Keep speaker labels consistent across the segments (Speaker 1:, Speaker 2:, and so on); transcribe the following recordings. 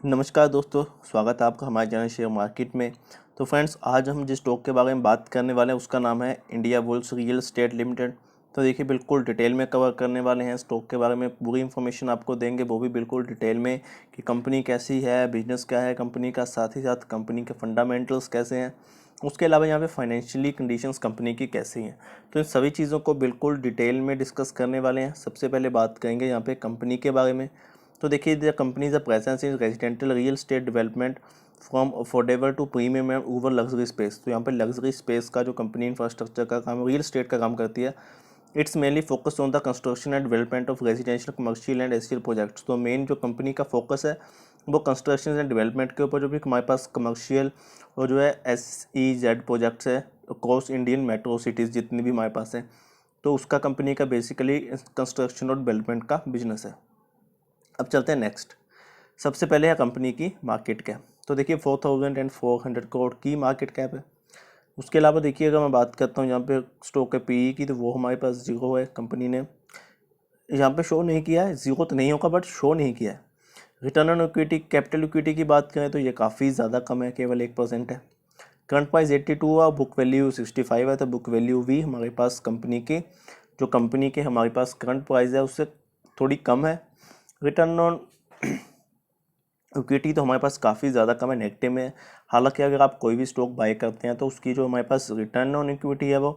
Speaker 1: नमस्कार दोस्तों, स्वागत है आपका हमारे चैनल शेयर मार्केट में। तो फ्रेंड्स, आज हम जिस स्टॉक के बारे में बात करने वाले हैं उसका नाम है India bulls real estate limited. तो देखिए, बिल्कुल डिटेल में कवर करने वाले हैं स्टॉक के बारे में, पूरी इन्फॉर्मेशन आपको देंगे, वो भी बिल्कुल डिटेल में कि कंपनी कैसी है, बिजनेस क्या है कंपनी का, साथ ही साथ कंपनी के फंडामेंटल्स कैसे हैं, उसके अलावा यहाँ पे फाइनेंशियली कंडीशंस कंपनी की कैसी हैं। तो इन सभी चीज़ों को बिल्कुल डिटेल में डिस्कस करने वाले हैं। सबसे पहले बात करेंगे यहाँ पे कंपनी के बारे में। तो देखिए, the company is a presence in residential real estate development from affordable to premium and over luxury space. तो यहाँ पे लग्जरी स्पेस का जो कंपनी इंफ्रास्ट्रक्चर का काम, रियल स्टेट का काम करती है। It's mainly focus on the construction and development of residential commercial and social projects. तो मेन जो कंपनी का फोकस है वो कंस्ट्रक्शन एंड डेवलपमेंट के ऊपर, जो भी हमारे पास कमर्शियल और जो है SEZ प्रोजेक्ट्स है अक्रॉस इंडियन मेट्रो सिटीज़ जितनी भी हमारे पास है, तो उसका कंपनी का बेसिकली कंस्ट्रक्शन और डेवलपमेंट का बिजनेस है। अब चलते हैं नेक्स्ट। सबसे पहले है कंपनी की मार्केट कैप। तो देखिए 4400 करोड़ की मार्केट कैप है। उसके अलावा देखिए, अगर मैं बात करता हूँ यहाँ पे स्टॉक है PE की, तो वो हमारे पास 0 है। कंपनी ने यहाँ पे शो नहीं किया है, 0 तो नहीं होगा बट शो नहीं किया है। Return on equity, capital equity की बात करें तो ये काफ़ी ज़्यादा कम है, केवल 1% है। करंट प्राइस 82 हुआ, बुक वैल्यू 65 है। तो बुक वैल्यू भी हमारे पास कंपनी की, जो कंपनी के हमारे पास करंट प्राइस है उससे थोड़ी कम है। रिटर्न ऑन इक्विटी तो हमारे पास काफ़ी ज़्यादा कम है, नेगेटिव में है। हालांकि अगर आप कोई भी स्टॉक बाय करते हैं तो उसकी जो हमारे पास रिटर्न ऑन इक्विटी है वो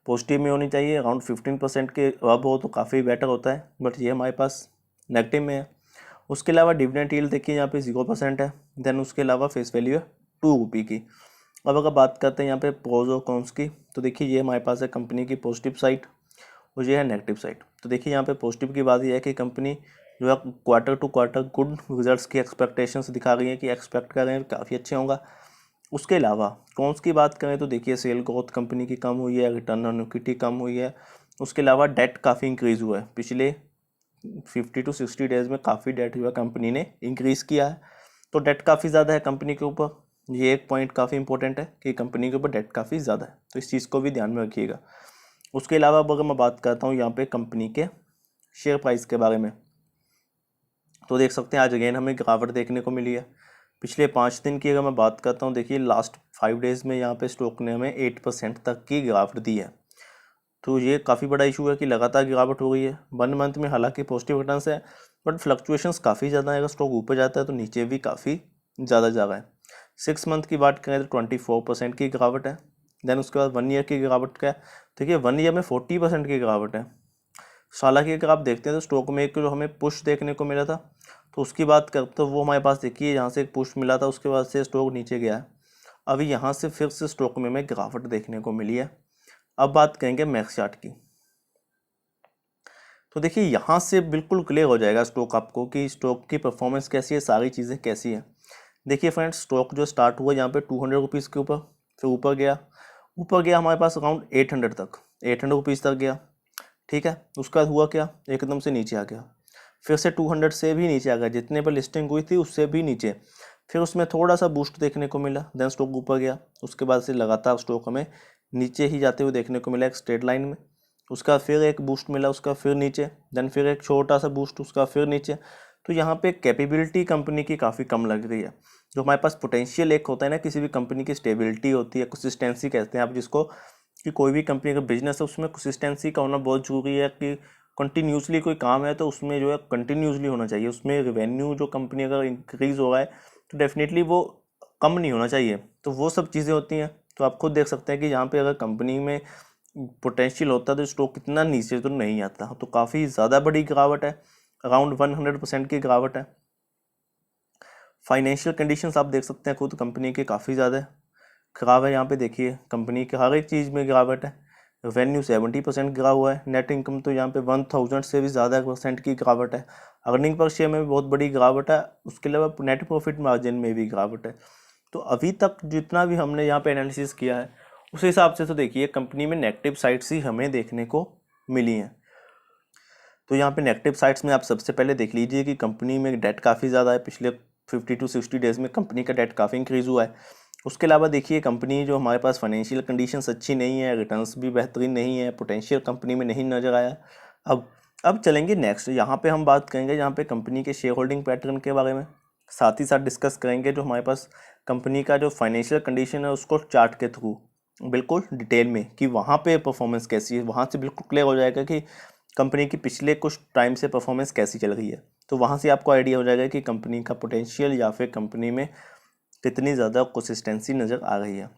Speaker 1: पॉजिटिव में होनी चाहिए, अराउंड 15% के अब हो तो काफ़ी बेटर होता है, बट ये हमारे पास नेगेटिव में है। उसके अलावा डिविडेंड यील्ड देखिए यहाँ पे 0% है। देन उसके अलावा फेस वैल्यू है ₹2 की। अब अगर बात करते हैं यहाँ पे प्रोज और कॉन्स की, तो देखिए ये हमारे पास है कंपनी की पॉजिटिव साइड और ये है नेगेटिव साइड। तो देखिए यहाँ पे पॉजिटिव की बात यह है कि कंपनी जो है quarter to quarter good results की एक्सपेक्टेशंस दिखा रही है, कि एक्सपेक्ट कर रहे हैं काफ़ी अच्छे होगा। उसके अलावा कॉन्स की बात करें तो देखिए सेल ग्रोथ कंपनी की कम हुई है, रिटर्न ऑन इक्विटी कम हुई है। उसके अलावा डेट काफ़ी इंक्रीज़ हुआ है, पिछले 50 to 60 डेज में काफ़ी डेट हुआ कंपनी ने इंक्रीज़ किया है। तो डेट काफ़ी ज़्यादा है कंपनी के ऊपर। ये एक पॉइंट काफ़ी इंपॉर्टेंट है कि कंपनी के ऊपर डेट काफ़ी ज़्यादा है, तो इस चीज़ को भी ध्यान में रखिएगा। उसके अलावा अब अगर मैं बात करता हूँ यहाँ पे कंपनी के शेयर प्राइस के बारे में, तो देख सकते हैं आज अगेन हमें गिरावट देखने को मिली है। पिछले 5 दिन की अगर मैं बात करता हूँ, देखिए लास्ट 5 डेज़ में यहाँ पे स्टॉक ने हमें 8% तक की गिरावट दी है। तो ये काफ़ी बड़ा इशू है कि लगातार गिरावट हो रही है। 1 मंथ में हालांकि पॉजिटिव रिटर्न्स है, बट फ्लक्चुएशंस काफ़ी ज़्यादा है। अगर स्टॉक ऊपर जाता है तो नीचे भी काफ़ी ज़्यादा जा रहा है। 6 मंथ की बात करें तो 24% की गिरावट है। देन उसके बाद 1 ईयर की गिरावट का है, देखिए 1 ईयर में 40% की गिरावट है। हालांकि अगर आप देखते हैं तो स्टॉक में एक जो हमें पुश देखने को मिला था, तो उसकी बात करते तो वो हमारे पास देखिए यहाँ से एक पुश मिला था, उसके बाद से स्टॉक नीचे गया है। अभी यहाँ से फिर से स्टॉक में हमें गिरावट देखने को मिली है। अब बात करेंगे मैक्स चार्ट की। तो देखिए यहाँ से बिल्कुल क्लियर हो जाएगा स्टॉक आपको कि स्टॉक की परफॉर्मेंस कैसी है, सारी चीज़ें कैसी है। देखिए फ्रेंड्स, स्टॉक जो स्टार्ट हुआ यहाँ पे 200 रुपीज़ के ऊपर, फिर ऊपर गया हमारे पास अराउंड 800 तक, 800 रुपीज़ तक गया। ठीक है, उसका हुआ क्या, एकदम से नीचे आ गया। फिर से 200 से भी नीचे आ गया, जितने पर लिस्टिंग हुई थी उससे भी नीचे। फिर उसमें थोड़ा सा बूस्ट देखने को मिला, देन स्टॉक ऊपर गया। उसके बाद से लगातार स्टॉक हमें नीचे ही जाते हुए देखने को मिला एक स्ट्रेट लाइन में। उसका फिर एक बूस्ट मिला, उसका फिर नीचे, देन फिर एक छोटा सा बूस्ट, उसका फिर नीचे। तो यहाँ पे कैपेबिलिटी कंपनी की काफ़ी कम लग रही है। जो हमारे पास पोटेंशियल एक होता है ना किसी भी कंपनी की, स्टेबिलिटी होती है, कंसिस्टेंसी कहते हैं आप जिसको, कि कोई भी कंपनी का बिजनेस है उसमें कंसिस्टेंसी का होना बहुत ज़रूरी है। कि कंटिन्यूसली कोई काम है तो उसमें जो है कंटिन्यूसली होना चाहिए। उसमें रेवेन्यू जो कंपनी अगर इंक्रीज़ हो रहा है तो डेफिनेटली वो कम नहीं होना चाहिए। तो वो सब चीज़ें होती हैं। तो आप खुद देख सकते हैं कि यहाँ पे अगर कंपनी में पोटेंशियल होता है तो स्टॉक कितना नीचे तो नहीं आता। तो काफ़ी ज़्यादा बड़ी गिरावट है, अराउंड 100% की गिरावट है। फाइनेंशियल कंडीशंस आप देख सकते हैं खुद कंपनी के काफ़ी ज़्यादा खराब है। यहाँ पे देखिए कंपनी के हर एक चीज़ में गिरावट है। रेवेन्यू 70% गिरा हुआ है। नेट इनकम तो यहाँ पे 1000 से भी ज़्यादा % की गिरावट है। अर्निंग पर शेयर में भी बहुत बड़ी गिरावट है। उसके अलावा नेट प्रॉफिट मार्जिन में भी गिरावट है। तो अभी तक जितना भी हमने यहाँ पे एनालिसिस किया है उस हिसाब से तो देखिए कंपनी में नेगेटिव साइड्स ही हमें देखने को मिली हैं। तो यहाँ पे नेगेटिव साइड्स में आप सबसे पहले देख लीजिए कि कंपनी में डेट काफ़ी ज़्यादा है। पिछले 50 to 60 डेज़ में कंपनी का डेट काफ़ी इंक्रीज़ हुआ है। उसके अलावा देखिए कंपनी जो हमारे पास फाइनेंशियल कंडीशंस अच्छी नहीं है, रिटर्न्स भी बेहतरीन नहीं है, पोटेंशियल कंपनी में नहीं नज़र आया। अब चलेंगे नेक्स्ट। यहाँ पे हम बात करेंगे यहाँ पे कंपनी के शेयर होल्डिंग पैटर्न के बारे में। साथ ही साथ डिस्कस करेंगे जो हमारे पास कंपनी का जो फाइनेंशियल कंडीशन है उसको चार्ट के थ्रू बिल्कुल डिटेल में, कि वहाँ पे परफॉर्मेंस कैसी है, वहाँ से बिल्कुल क्लियर हो जाएगा कि कंपनी की पिछले कुछ टाइम से परफॉर्मेंस कैसी चल रही है। तो वहाँ से आपको आइडिया हो जाएगा कि कंपनी का पोटेंशियल या फिर कंपनी में कितनी ज़्यादा कंसिस्टेंसी नज़र आ रही है।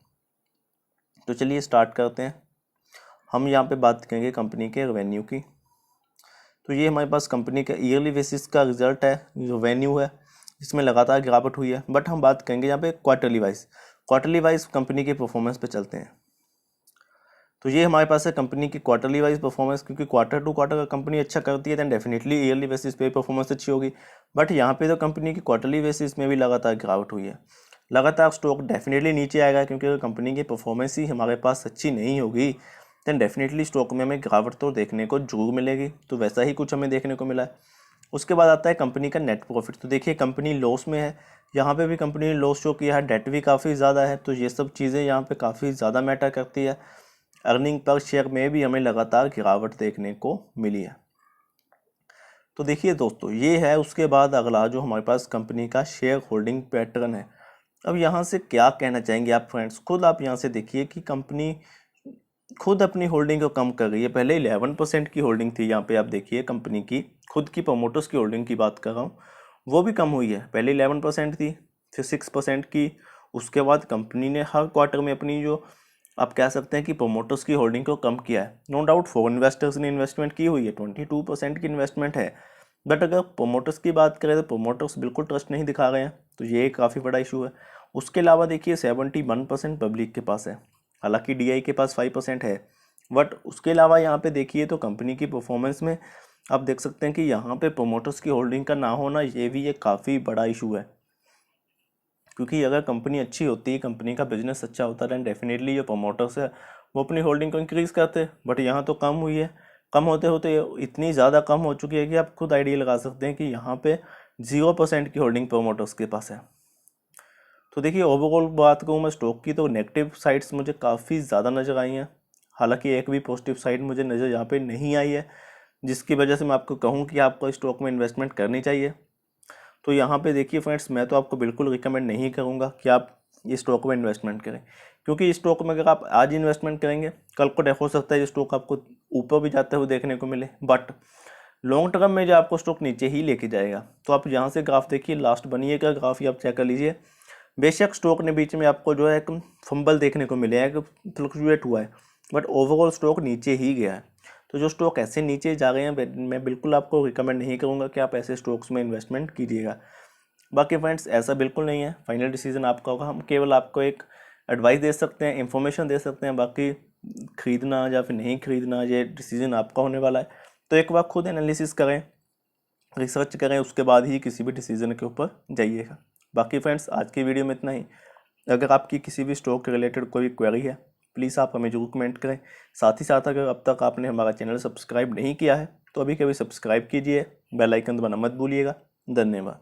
Speaker 1: तो चलिए स्टार्ट करते हैं। हम यहाँ पे बात करेंगे कंपनी के रेवेन्यू की। तो ये हमारे पास कंपनी का ईयरली बेसिस का रिजल्ट है, रेवेन्यू है, इसमें लगातार गिरावट हुई है। बट हम बात करेंगे यहाँ पे क्वार्टरली वाइज कंपनी के परफॉर्मेंस पे चलते हैं। तो ये हमारे पास है कंपनी की क्वार्टरली वाइज परफॉर्मेंस, क्योंकि क्वार्टर टू क्वार्टर का कंपनी अच्छा करती है दैन डेफिनेटली ईयरली बेसिस पे परफॉर्मेंस अच्छी होगी। बट यहाँ पे तो कंपनी की क्वार्टरली बेसिस में भी लगातार गिरावट हुई है। लगातार स्टॉक डेफिनेटली नीचे आएगा, क्योंकि अगर कंपनी की परफॉर्मेंस ही हमारे पास अच्छी नहीं होगी दैन डेफिनेटली स्टॉक में हमें गिरावट तो देखने को जरूर मिलेगी। तो वैसा ही कुछ हमें देखने को मिला है। उसके बाद आता है कंपनी का नेट प्रॉफिट। तो देखिए कंपनी लॉस में है, यहाँ पे भी कंपनी ने लॉस शो किया है, डेट भी काफ़ी ज़्यादा है। तो ये सब चीज़ें यहाँ पे काफ़ी ज़्यादा मैटर करती है। अर्निंग पर शेयर में भी हमें लगातार गिरावट देखने को मिली है। तो देखिए दोस्तों, ये है। उसके बाद अगला जो हमारे पास कंपनी का शेयर होल्डिंग पैटर्न है। अब यहाँ से क्या कहना चाहेंगे आप फ्रेंड्स, खुद आप यहाँ से देखिए कि कंपनी खुद अपनी होल्डिंग को कम कर रही है। पहले 11% की होल्डिंग थी, यहाँ पे आप देखिए कंपनी की खुद की प्रमोटर्स की होल्डिंग की बात कर रहा हूँ, वो भी कम हुई है। पहले 11% थी, फिर 6% की। उसके बाद कंपनी ने हर क्वार्टर में अपनी जो आप कह सकते हैं कि प्रमोटर्स की होल्डिंग को कम किया है। नो डाउट फॉरेन इन्वेस्टर्स ने इन्वेस्टमेंट की हुई है, 22% की इन्वेस्टमेंट है। बट अगर प्रमोटर्स की बात करें तो प्रमोटर्स बिल्कुल ट्रस्ट नहीं दिखा रहे हैं, तो ये काफ़ी बड़ा इशू है। उसके अलावा देखिए 71% पब्लिक के पास है, हालांकि डीआई के पास 5% है। बट उसके अलावा यहाँ पे देखिए तो कंपनी की परफॉर्मेंस में आप देख सकते हैं कि यहाँ पे प्रमोटर्स की होल्डिंग का ना होना ये भी एक काफ़ी बड़ा इशू है। क्योंकि अगर कंपनी अच्छी होती है, कंपनी का बिजनेस अच्छा होता है, दैन डेफिनेटली जो प्रमोटर्स है वो अपनी होल्डिंग को इंक्रीज़ करते। बट यहाँ तो कम हुई है। कम होते होते इतनी ज़्यादा कम हो चुकी है कि आप खुद आइडिया लगा सकते हैं कि यहाँ पे 0% की होल्डिंग प्रमोटर्स के पास है। तो देखिए ओवरऑल बात करूँ मैं स्टॉक की, तो नेगेटिव साइड्स मुझे काफ़ी ज़्यादा नज़र आई हैं। हालांकि एक भी पॉजिटिव साइड मुझे नज़र यहाँ पे नहीं आई है, जिसकी वजह से मैं आपको कहूँ कि आपको स्टॉक में इन्वेस्टमेंट करनी चाहिए। तो यहाँ पे देखिए फ्रेंड्स, मैं तो आपको बिल्कुल रिकमेंड नहीं करूँगा कि आप इस स्टॉक में इन्वेस्टमेंट करें, क्योंकि इस स्टॉक में अगर आप आज इन्वेस्टमेंट करेंगे, कल को हो सकता है ये स्टॉक आपको ऊपर भी जाते हुए देखने को मिले, बट लॉन्ग टर्म में जो आपको स्टॉक नीचे ही लेके जाएगा। तो आप यहाँ से ग्राफ देखिए, लास्ट बनिए का ग्राफ ही आप चेक कर लीजिए। बेशक स्टॉक ने बीच में आपको जो है एक फंबल देखने को मिले हैं, फ्लक्चुएट हुआ है, बट ओवरऑल स्टॉक नीचे ही गया है। तो जो स्टॉक ऐसे नीचे जा रहे हैं, मैं बिल्कुल आपको रिकमेंड नहीं करूँगा कि आप ऐसे स्टॉक्स में इन्वेस्टमेंट कीजिएगा। बाकी फ्रेंड्स ऐसा बिल्कुल नहीं है, फाइनल डिसीजन आपका होगा। हम केवल आपको एक एडवाइस दे सकते हैं, इन्फॉर्मेशन दे सकते हैं। बाकी खरीदना या फिर नहीं खरीदना ये डिसीजन आपका होने वाला है। तो एक बार खुद एनालिसिस करें, रिसर्च करें, उसके बाद ही किसी भी डिसीजन के ऊपर जाइएगा। बाकी फ्रेंड्स आज की वीडियो में इतना ही। अगर आपकी किसी भी स्टॉक के रिलेटेड कोई क्वेरी है, प्लीज़ आप हमें जरूर कमेंट करें। साथ ही साथ अगर अब तक आपने हमारा चैनल सब्सक्राइब नहीं किया है तो अभी कभी सब्सक्राइब कीजिए, बेल आइकन दबाना मत भूलिएगा। धन्यवाद।